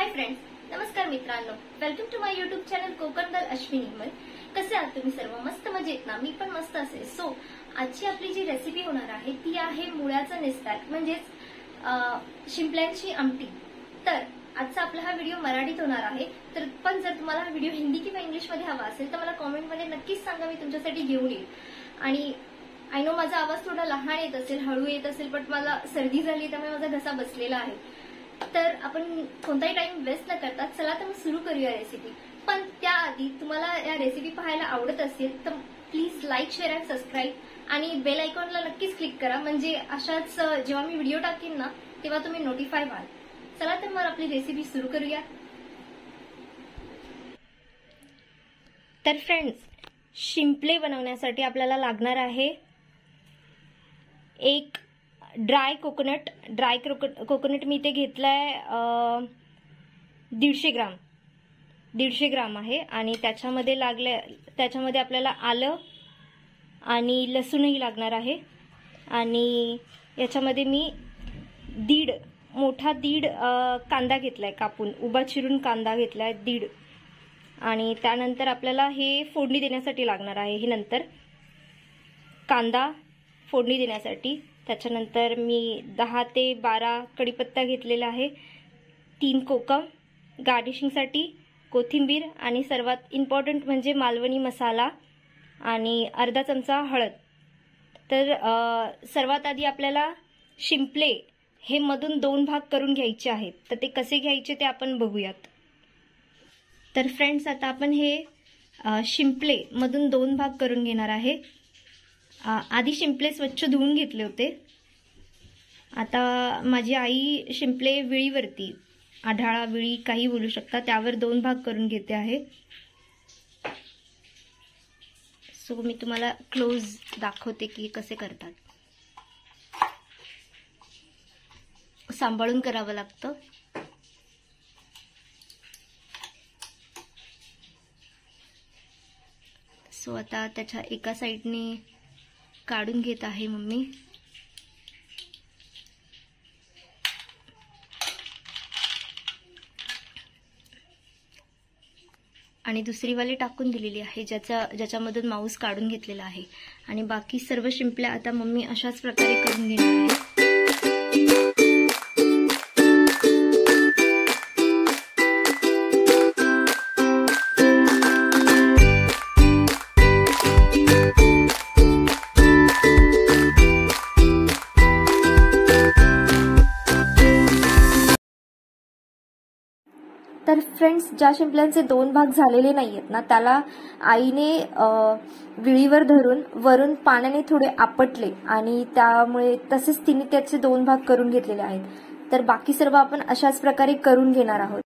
हाय friends, नमस्कार मित्रांनो, welcome to my YouTube channel Konkan girl Ashwini Himal. कसे आहात तुम्ही सर्व? मस्त मजेत ना? मी पण मस्त असेल। सो आजची आपली जी रेसिपी होणार आहे ती आहे मुळ्याचं निस्तार म्हणजेच शिंपल्यांची आमटी। तर आजचा आपला हा व्हिडिओ मराठीत होणार आहे। तर पण जर तुम्हाला हा व्हिडिओ हिंदी किंवा इंग्लिश मध्ये हवा असेल तर मला कमेंट मध्ये नक्कीच सांगा, मी तुमच्यासाठी घेऊन येईल। आणि आय नो माझा आवाज थोडा लहान येत असेल, हळू येत असेल, पण मला सर्दी झाली त्यामुळे माझा घसा बसलेला आहे। तर आपण कोणताही टाइम वेस्ट न करता चला तर सुरू करूया रेसिपी। पण त्याआधी तुम्हाला या रेसिपी पाहायला आवडत असेल तर प्लीज लाईक, शेअर आणि सबस्क्राईब आणि बेल आयकॉनला नक्कीच क्लिक करा, म्हणजे अशाच जेव्हा मी व्हिडिओ टाकेन ना तेव्हा तुम्ही नोटिफाय व्हाल। चला तर मग आपली रेसिपी सुरू करूया। तर फ्रेंड्स, शिंपले बनवण्यासाठी आपल्याला लागणार आहे एक ड्राय कोकोनट मी इथे घेतलाय 150 ग्राम आहे। आणि त्याच्यामध्ये आपल्याला आलं आणि लसूणही लागणार आहे। आणि याच्यामध्ये मी दीड कांदा घेतलाय, कापून उभा चिरून कांदा घेतलाय दीड। आणि त्यानंतर आपल्याला हे फोडणी देण्यासाठी लागणार आहे। हे नंतर कांदा फोडणी देण्यासाठी, त्याच्यानंतर मी 10 ते 12 कढीपत्ता घेतलेला आहे, 3 कोकम गार्निशिंगसाठी, कोथिंबीर आणि सर्वात इम्पॉर्टंट म्हणजे मालवणी मसाला आणि अर्धा चमचा हळद। तर सर्वात आधी आपल्याला शिंपले हे मधून 2 भाग करून घ्यायचे आहेत। तर ते कसे घ्यायचे ते आपण बघूयात। तर फ्रेंड्स, आता आपण हे शिंपले मधून 2 भाग करून घेणार आहे। आधी शिंपले स्वच्छ धुवून घेतले होते। आता माझी आई शिंपले विळीवरती, आढाळा विळी काही बोलू शकता, त्यावर 2 भाग करून घेते आहे। सो मी तुम्हाला क्लोज दाखवते की कसे करतात। सांभाळून करावं लागतं। सो आता त्याच्या एका साइडने काढून घेत आहे मम्मी। आणि दुसरी वाली टाकून दिलेली आहे, ज्याच्यामधून मांस काढून घेतलेला आहे। आणि बाकी सर्व शिंपल्या आता मम्मी अशाच प्रकारे करून घेणार आहे। तर फ्रेंड्स, ज्या शिंपल्यांचे 2 भाग झालेले नाहीयेत ना, त्याला आईने विळीवर धरून वरून पाण्याने थोडे आपटले आणि त्यामुळे तसेच तिने त्याचे 2 भाग करून घेतलेले आहेत। तर बाकी सर्व आपण अशाच प्रकारे करून घेणार आहोत।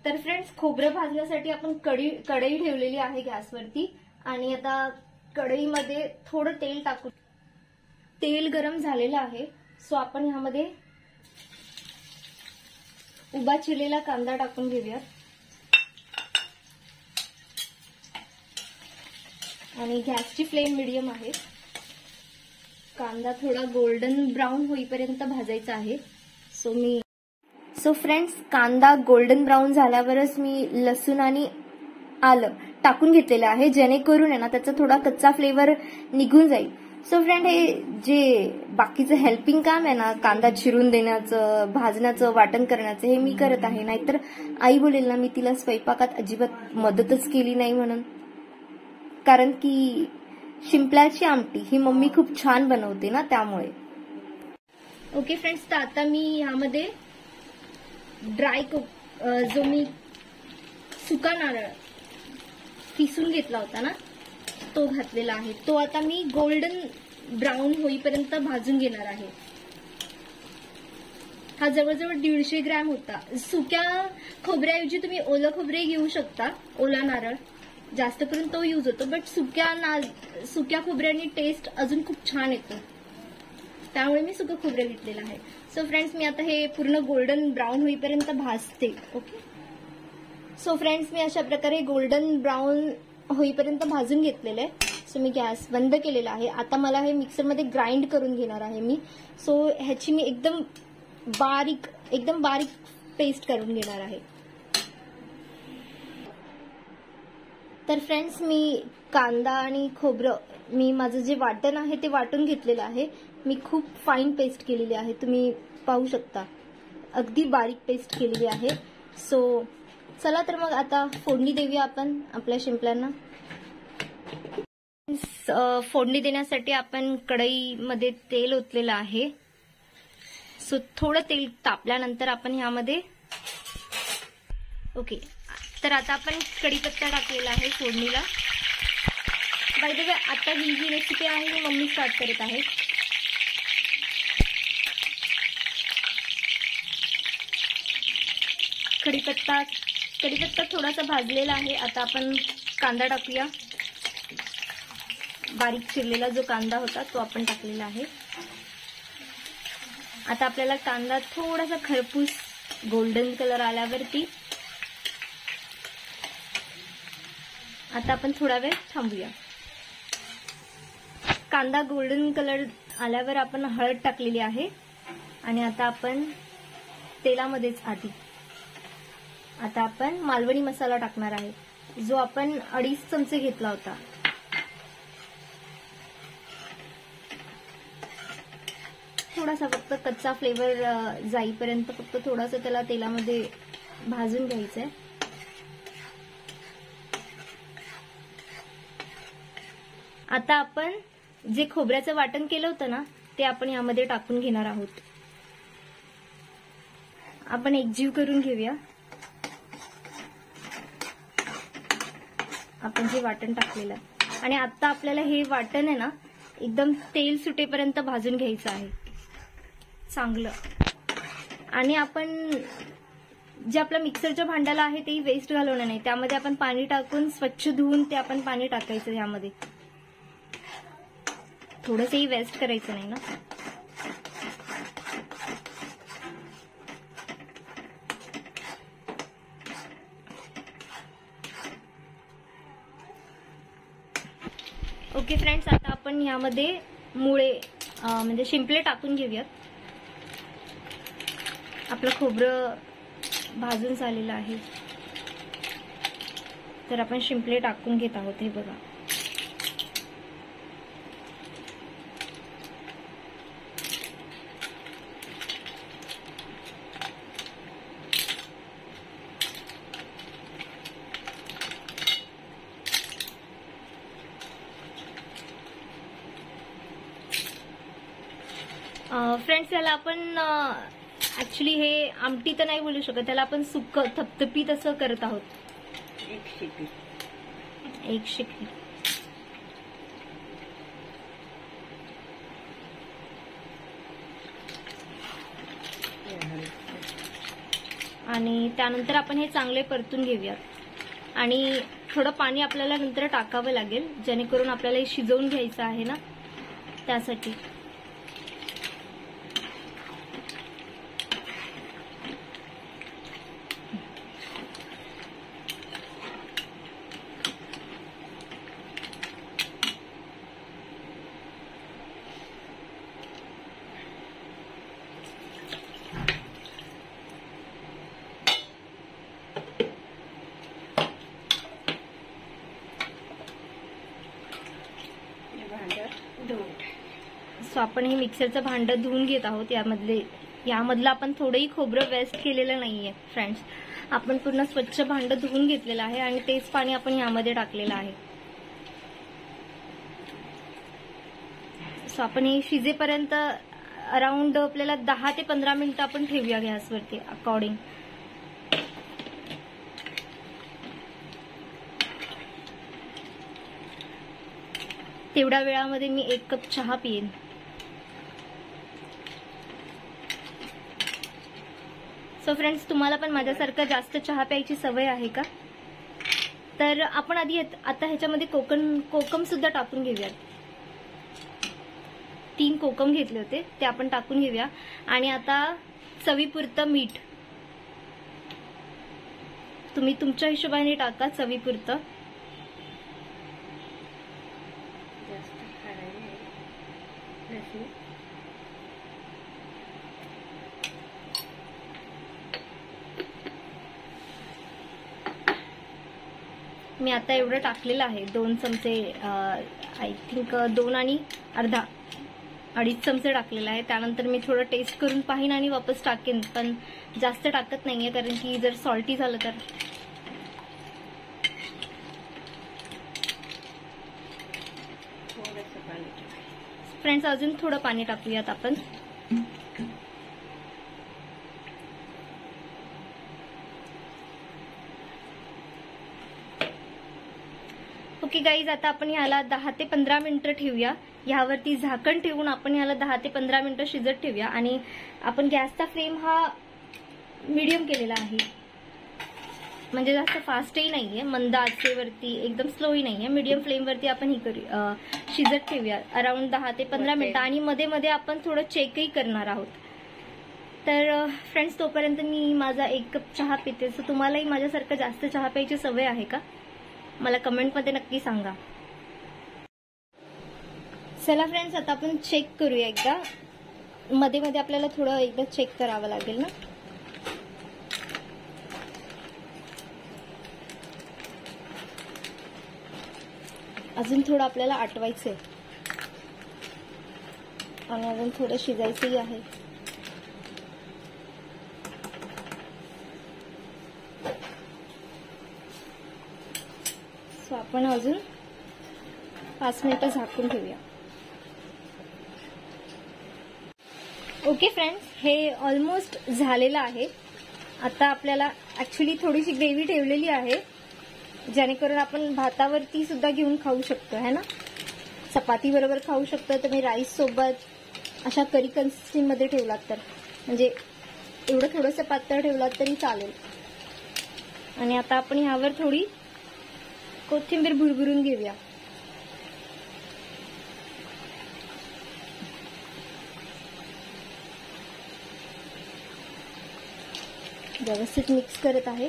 तर फ्रेंड्स, खोबरं भाजण्यासाठी आपण कढई ठेवलेली आहे गॅसवरती। आणि आता कढईमध्ये थोडं तेल टाकू। तेल गरम झालेलं आहे। सो आपण ह्यामध्ये उभा चिरलेला कांदा टाकून घेऊया। आणि गॅसची फ्लेम मीडियम आहे। कांदा थोडा गोल्डन ब्राऊन होईपर्यंत भाजायचा आहे। सो फ्रेंड्स, कांदा गोल्डन ब्राऊन झाल्यावरच मी लसूण आणि आलं टाकून घेतलेलं आहे, जेणेकरून आहे ना त्याचा थोडा कच्चा फ्लेवर निघून जाईल। सो फ्रेंड, हे जे बाकीचं हेल्पिंग काम आहे ना, कांदा चिरून देण्याचं, भाजण्याचं, वाटण करण्याचं, हे मी करत आहे। नाहीतर आई बोलेल ना मी तिला स्वयंपाकात अजिबात मदतच केली नाही म्हणून। कारण की शिंपल्याची आमटी ही मम्मी खूप छान बनवते ना, त्यामुळे। ओके फ्रेंड्स, तर आता मी ह्यामध्ये जो मी सुका नारळ किसून घेतला होता ना तो घातलेला आहे। तो आता मी गोल्डन ब्राऊन होईपर्यंत भाजून घेणार आहे। हा जवळजवळ 150 ग्रॅम होता। सुक्या खोबऱ्याऐवजी तुम्ही ओलं खोबरे घेऊ शकता, ओला नारळ जास्त करून तो यूज होतो। बट सुक्या खोबऱ्याने टेस्ट अजून खूप छान येतो, त्यामुळे मी सुकं खोबरं घेतलेलं आहे। सो फ्रेंड्स, मी आता हे पूर्ण गोल्डन ब्राऊन होईपर्यंत भाजते। ओके, सो फ्रेंड्स, मी अशा प्रकारे गोल्डन ब्राऊन होईपर्यंत भाजून घेतलेलं आहे। सो मी गॅस बंद केलेला आहे। आता मला हे मिक्सरमध्ये ग्राइंड करून घेणार आहे मी। सो ह्याची मी एकदम बारीक एकदम बारीक पेस्ट करून घेणार आहे. तर फ्रेंड्स, मी कांदा आणि खोबरं मी माझं जे वाटण आहे ते वाटून घेतलेलं आहे. मी खूप फाईन पेस्ट केलेली आहे, तुम्ही पाहू शकता. अगदी बारीक पेस्ट केलेली आहे. सो चला तर मग आता फोडणी देऊया आपण आपल्या शिंपल्यांना. फोडणी देण्यासाठी आपण कढईमध्ये तेल ओतलेलं आहे. सो थोडं तेल तापल्यानंतर आपण ह्यामध्ये ओके, तर आता आपण कढीपत्ता टाकलेला आहे फोडणीला. बाय द वे, आता ही जी रेसिपी आहे ही मम्मी स्टार्ट करत आहे. कढीपत्ता थोडासा भाजलेला आहे. आता आपण कांदा टाकूया. बारीक चिरलेला जो कांदा होता तो आपण टाकलेला आहे. आता आपल्याला कांदा थोडासा खरपूस गोल्डन कलर आल्यावरती आता आपण थोडा वेळ थांबूया. कांदा गोल्डन कलर आल्यावर आपण हळद टाकलेली आहे. आणि आता आपण तेलामध्येच आता आपण मालवणी मसाला टाकणार आहे, जो आपण 2.5 चमचे घेतला होता. थोडासा फक्त कच्चा फ्लेवर जाईपर्यंत फक्त थोडासा त्याला तेलामध्ये भाजून घ्यायचंय. आता आपण जे खोबऱ्याचं वाटण केलं होतं ना, ते आपण यामध्ये टाकून घेणार आहोत. आपण एकजीव करून घेऊया. आपण जे वाटण टाकलेलं आहे, आणि आता आपल्याला हे वाटण आहे ना एकदम तेल सुटेपर्यंत भाजून घ्यायचं आहे चांगलं. आणि आपण जे आपल्या मिक्सरच्या भांड्याला आहे तेही वेस्ट घालवणार नाही. त्यामध्ये आपण पाणी टाकून स्वच्छ धुवून ते आपण पाणी टाकायचं यामध्ये. थोडंसंही वेस्ट करायचं नाही ना. ओके फ्रेंड्स, आता आपण ह्यामध्ये मुळे म्हणजे शिंपले टाकून घेऊयात. आपलं खोबरं भाजून झालेलं आहे, तर आपण शिंपले टाकून घेत आहोत. हे बघा, फ्रेंड्स, याला आपण ऍक्च्युली हे आमटी तर नाही बोलू शकत, त्याला आपण सुक्क थपथपीत असं करत आहोत. एक शिकली. आणि त्यानंतर आपण हे चांगले परतून घेऊयात. आणि थोडं पाणी आपल्याला नंतर टाकावं लागेल, जेणेकरून आपल्याला हे शिजवून घ्यायचं आहे ना, त्यासाठी. सो आपण हे मिक्सरचं भांडं धुवून घेत आहोत. यामधलं आपण थोडंही खोबरं वेस्ट केलेलं नाहीये फ्रेंड्स. आपण पूर्ण स्वच्छ भांडं धुवून घेतलेलं आहे आणि तेच पाणी आपण यामध्ये टाकलेलं आहे. सो आपण हे शिजेपर्यंत अराउंड आपल्याला 10 ते 15 मिनिटं आपण ठेवूया गॅसवरती अकॉर्डिंग. तेवढ्या वेळामध्ये मी 1 कप चहा पिईन. सो फ्रेंड्स, तुम्हाला पण माझ्यासारखं जास्त चहा प्यायची सवय आहे का? तर आपण आधी आता ह्याच्यामध्ये कोकम सुद्धा टाकून घेऊयात. 3 कोकम घेतले होते, ते आपण टाकून घेऊया. आणि आता चवीपुरतं मीठ तुम्ही तुमच्या हिशोबाने टाका, चवीपुरतं. मी आता एवढं टाकलेलं आहे, 2 चमचे, आय थिंक 2 आणि अर्धा, 2.5 चमचे टाकलेलं आहे. त्यानंतर मी थोडं टेस्ट करून पाहीन आणि वापस टाकेन, पण जास्त टाकत नाहीये कारण की जर सॉल्टी झालं तर. फ्रेंड्स, अजून थोडं पाणी टाकूयात आपण. ओके गाईज, आता आपण ह्याला 10 ते 15 मिनिटं ठेवूया. ह्यावरती झाकण ठेवून आपण ह्याला 10 ते 15 मिनिटं शिजत ठेवूया. आणि आपण गॅसचा फ्लेम हा मीडियम केलेला आहे, म्हणजे जास्त फास्टही नाहीये, मंद आचेवरती, एकदम स्लोही नाहीये, मीडियम फ्लेमवरती आपण शिजत ठेवूया अराउंड 10 ते 15 मिनिटं. आणि मध्ये मध्ये आपण थोडं चेकही करणार आहोत. तर फ्रेंड्स, तोपर्यंत मी माझा 1 कप चहा पिते. सो तुम्हालाही माझ्यासारखं जास्त चहा प्यायची सवय आहे का? मला कमेंटमध्ये नक्की सांगा. चला फ्रेंड्स, आता आपण चेक करूया एकदा. मध्ये मध्ये आपल्याला थोडं एकदा चेक करावं लागेल ना. अजून थोडं आपल्याला आटवायचंय आणि अजून थोडं शिजायचंही आहे. सो आपण अजून 5 मिनिटं झाकून ठेवूया. ओके फ्रेंड्स, हे ऑलमोस्ट झालेलं आहे. आता आपल्याला ऍक्च्युली थोडीशी ग्रेव्ही ठेवलेली आहे, जेणेकरून आपण भातावरती सुद्धा घेऊन खाऊ शकतो, है ना. चपाती बरोबर खाऊ शकतो, तुम्ही राईस सोबत अशा करी कन्सिस्टन्सीमध्ये ठेवलात तर, म्हणजे एवढं थोडंसं पातळ ठेवलात तरी चालेल. आणि आता आपण ह्यावर थोडी कोथिंबीर भुरभुरून घेऊया. व्यवस्थित मिक्स करत आहे.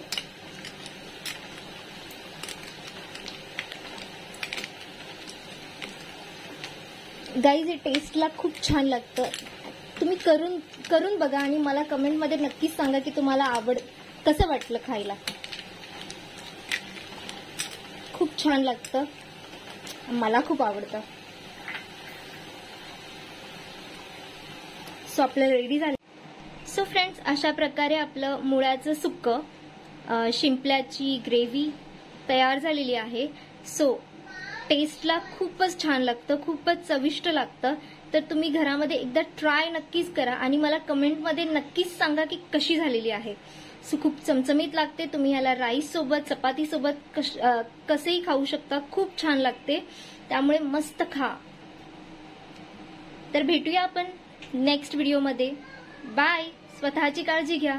गाईज, हे टेस्टला खूप छान लागतं. तुम्ही करून बघा आणि मला कमेंटमध्ये नक्कीच सांगा की तुम्हाला कसं वाटलं खायला. खूप छान लागतं, मला खूप आवडतं. सो आपलं रेडी झालं. सो फ्रेंड्स, अशा प्रकारे आपलं मुळ्याचं सुक्कं, शिंपल्याची ग्रेव्ही तयार झालेली आहे. सो टेस्टला खूपच छान लागतं, खूपच चविष्ट लागतं. तर तुम्ही घरामध्ये एकदा ट्राय नक्कीच करा आणि मला कमेंटमध्ये नक्कीच सांगा की कशी झालेली आहे. सो खूप चमचमीत लागते. तुम्ही ह्याला राईस सोबत, चपाती सोबत कसेही खाऊ शकता. खूप छान लागते, त्यामुळे मस्त खा. तर भेटूया आपण नेक्स्ट व्हिडिओमध्ये. बाय. स्वतःची काळजी घ्या.